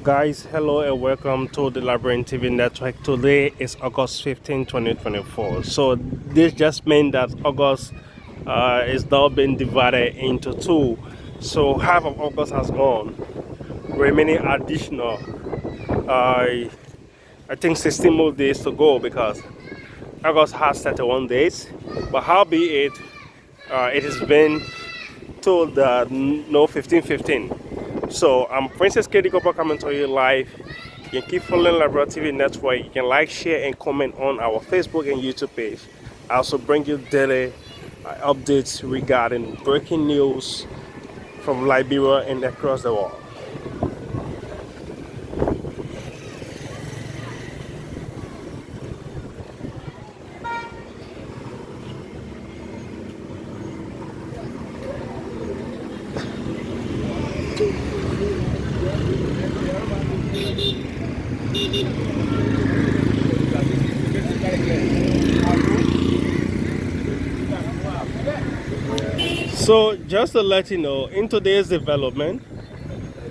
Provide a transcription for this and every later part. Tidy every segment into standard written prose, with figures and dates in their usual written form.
Guys, hello and welcome to the Liberian TV network. Today is August 15, 2024. So this just means that August is now being divided into two. So half of August has gone, remaining additional, I think 16 more days to go because August has 31 days. But howbeit, it has been told that no 15-15. So I'm Princess Katie Cooper coming to you live. You can keep following Liberian TV network. You can like, share, and comment on our Facebook and YouTube page. I also bring you daily updates regarding breaking news from Liberia and across the world. So just to let you know, in today's development,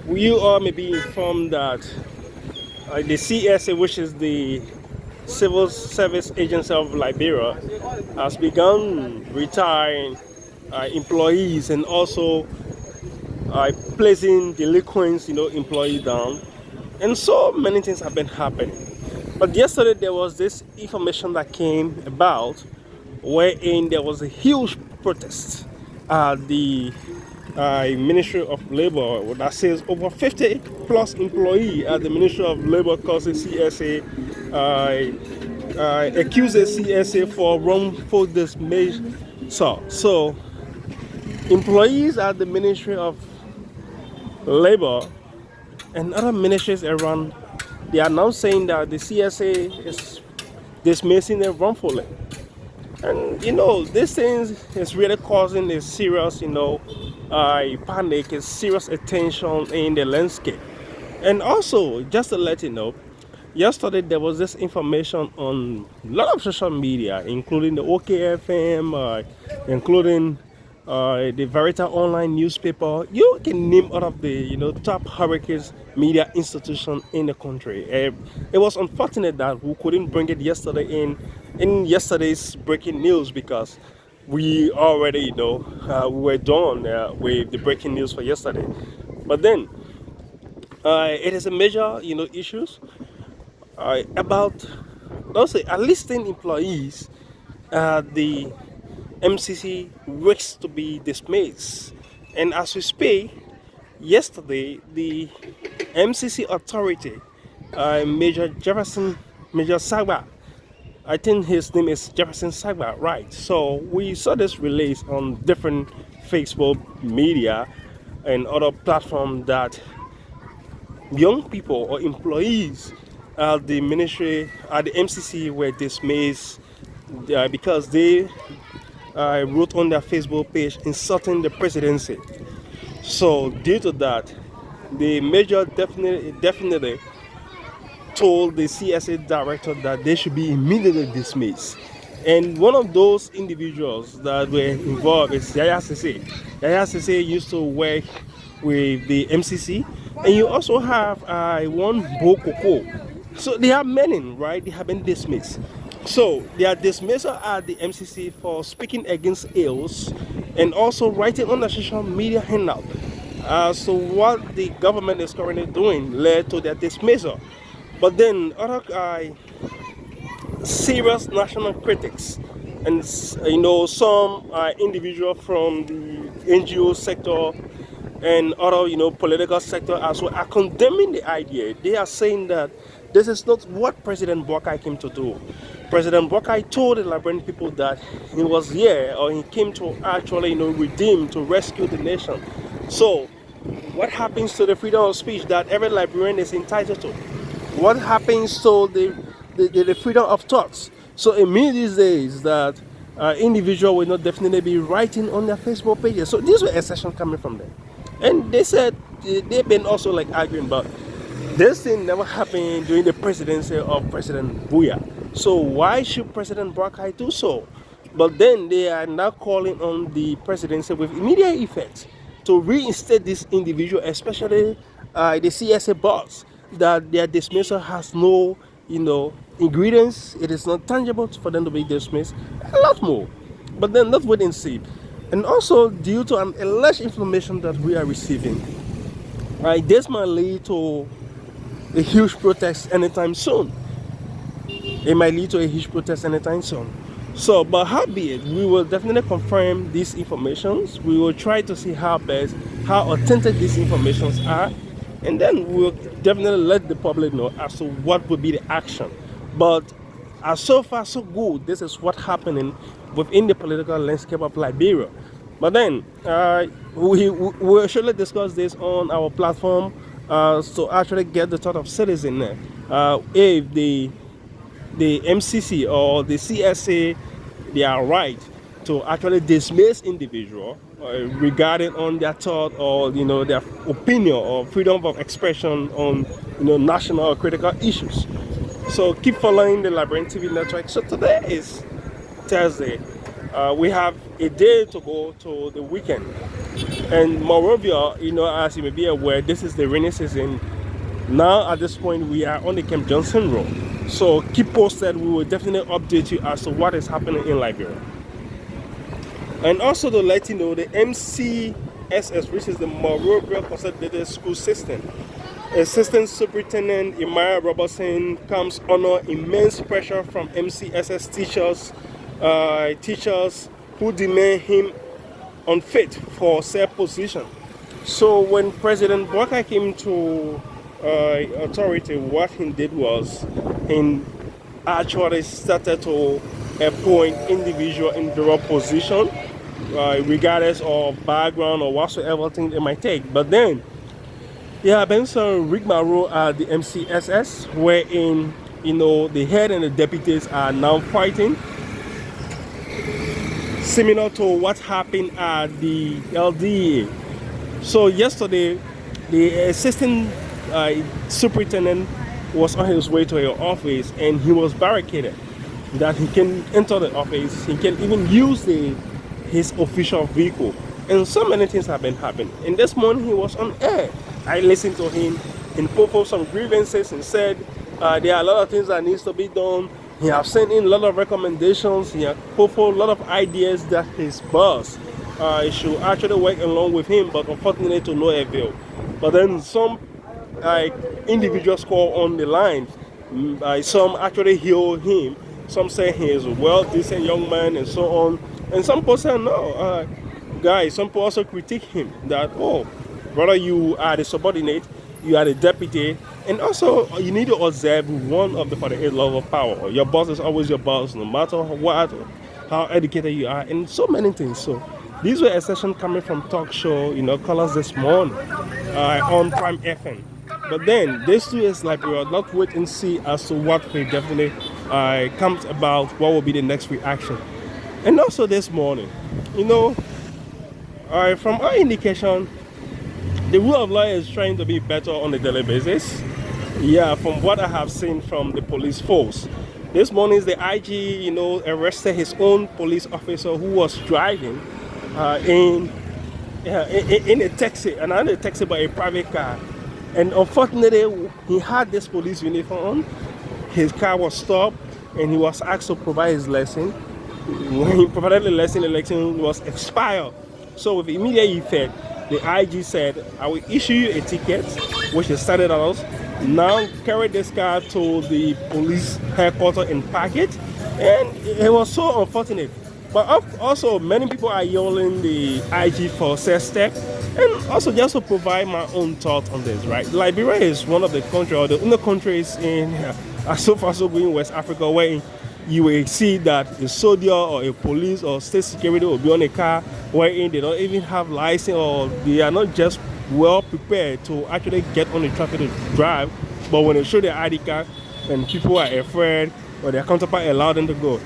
you all may be informed that the CSA, which is the Civil Service Agency of Liberia, has begun retiring employees and also placing delinquents, employee down. And so many things have been happening. But yesterday there was this information that came about wherein there was a huge protest at the Ministry of Labor that says over 50 plus employees at the Ministry of Labor causes CSA accuses CSA for wrongful dismissal. So employees at the Ministry of Labor and other ministries around, they are now saying that the CSA is dismissing them wrongfully. And this thing is really causing a serious, panic, a serious attention in the landscape. And also, just to let you know, yesterday there was this information on a lot of social media, including the OKFM, including the Verita online newspaper. You can name all of the top hurricanes media institution in the country. It was unfortunate that we couldn't bring it yesterday in yesterday's breaking news because we already we were done with the breaking news for yesterday. But then it is a major issues about, let's say, at least 10 employees. The MCC risks to be dismissed, and as we speak, yesterday the MCC authority, Major Sagba, I think his name is Jefferson Sagba, right? So we saw this release on different Facebook media and other platforms that young people or employees at the ministry, at the MCC, were dismissed because they wrote on their Facebook page insulting the presidency. So due to that, the major definitely told the CSA director that they should be immediately dismissed. And one of those individuals that were involved is Yaya Sese. Yaya Sese used to work with the MCC, and you also have one Bokoko. So they have many, right? They have been dismissed. So they are dismissal at the MCC for speaking against ills and also writing on the social media handout. So what the government is currently doing led to their dismissal. But then other serious national critics and some individual from the NGO sector and other political sector as well are condemning the idea. They are saying that this is not what President Bokai came to do. President Bokai told the Liberian people that he was here, or he came to actually redeem, to rescue the nation. So what happens to the freedom of speech that every Liberian is entitled to? What happens to the freedom of thoughts? So it means these days that individual will not definitely be writing on their Facebook pages. So these were accessions coming from them. And they said they've been also arguing about this thing never happened during the presidency of President Buya. So why should President Bokai do so? But then they are now calling on the presidency with immediate effect to reinstate this individual, especially the CSA boss, that their dismissal has no, ingredients. It is not tangible for them to be dismissed. A lot more. But then let's wait and see. And also due to an alleged information that we are receiving, right, this might lead to a huge protest anytime soon. It might lead to a huge protest anytime soon. So, but how be it, we will definitely confirm these informations. We will try to see how authentic these informations are, and then we'll definitely let the public know as to what would be the action. But as so far so good, this is what's happening within the political landscape of Liberia. But then we will surely discuss this on our platform to actually get the thought of citizen there. If the MCC or the CSA, they are right to actually dismiss individual regarding on their thought or their opinion or freedom of expression on national or critical issues. So keep following the Liberian TV network. So today is Thursday. We have a day to go to the weekend, and Monrovia, as you may be aware, this is the rainy season. Now at this point we are on the Camp Johnson Road. So keep posted. We will definitely update you as to what is happening in Liberia. And also to let you know, the MCSS, which is the Monrovia Consolidated School System, Assistant Superintendent Imaya Robertson comes under immense pressure from MCSS teachers who demand him unfit for said position. So when President Bokai came to authority, what he did was he actually started to appoint individual in the right position, regardless of background or whatsoever thing they might take. But then there have been some rigmarole at the MCSS, wherein the head and the deputies are now fighting, similar to what happened at the LDA. So yesterday, the assistant superintendent was on his way to her office, and he was barricaded that he can enter the office. He can even use his official vehicle, and so many things have been happening. And this morning he was on air. I listened to him and put forth some grievances and said there are a lot of things that needs to be done. He has sent in a lot of recommendations. He has put forth a lot of ideas that his boss should actually work along with him, but unfortunately to no avail. But then some individuals call on the line. Some actually heal him. Some say he is a well-decent young man and so on. And some people say no. Guys, some people also critique him that, oh, brother, you are the subordinate, you are the deputy, and also you need to observe one of the 48 laws of power. Your boss is always your boss, no matter what, how educated you are, and so many things. So these were a session coming from talk show, Colors this morning on Prime FM. But then these two is like we will not wait and see as to what will definitely comes about, what will be the next reaction. And also this morning, from our indication, the rule of law is trying to be better on a daily basis. Yeah, from what I have seen from the police force. This morning, the IG, arrested his own police officer who was driving in a taxi, and not a taxi but a private car. And unfortunately, he had this police uniform on. His car was stopped, and he was asked to provide his lesson. When he provided the lesson was expired. So with immediate effect, the IG said, I will issue you a ticket, which is $30. Now carry this car to the police headquarters and pack it. And it was so unfortunate. But also, many people are yelling the IG for said step. And also, just to provide my own thought on this, right? Liberia is one of the countries, or the only countries in so far so good in West Africa, where you will see that a soldier or a police or state security will be on a car wherein they don't even have license, or they are not just well prepared to actually get on the traffic to drive, but when they show their ID card and people are afraid or their counterpart allow them to go.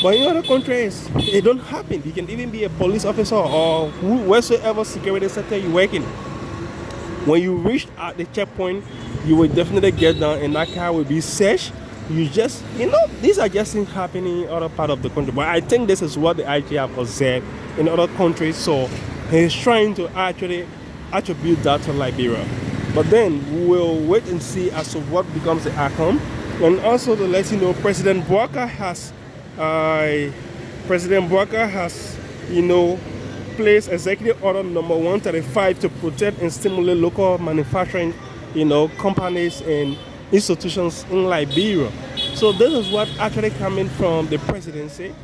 But in other countries, it don't happen. You can even be a police officer or whatsoever security sector you work in. When you reach at the checkpoint, you will definitely get down and that car will be searched. You just, these are just things happening in other part of the country. But I think this is what the IG have observed in other countries. So he's trying to actually attribute that to Liberia. But then we'll wait and see as to what becomes the outcome. And also to let you know, President Bokai has, placed Executive Order number 135 to protect and stimulate local manufacturing, companies and institutions in Liberia. So this is what actually coming from the presidency.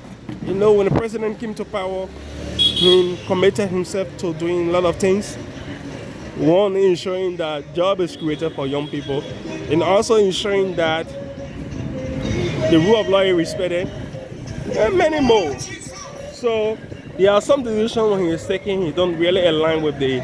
When the president came to power, he committed himself to doing a lot of things. One, ensuring that job is created for young people, and also ensuring that the rule of law is respected, and many more. So there are some decisions when he is taking, he don't really align with the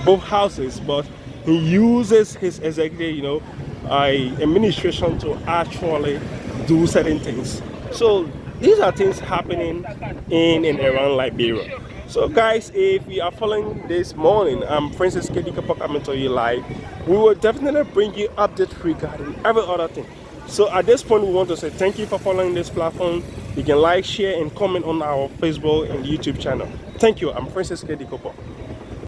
both houses, but he uses his executive, administration to actually do certain things. So these are things happening in and around Liberia. So guys, if you are following this morning, I'm Francis Kedikopo coming to you live. We will definitely bring you updates regarding every other thing. So at this point, we want to say thank you for following this platform. You can like, share, and comment on our Facebook and YouTube channel. Thank you. I'm Francis Kedikopo.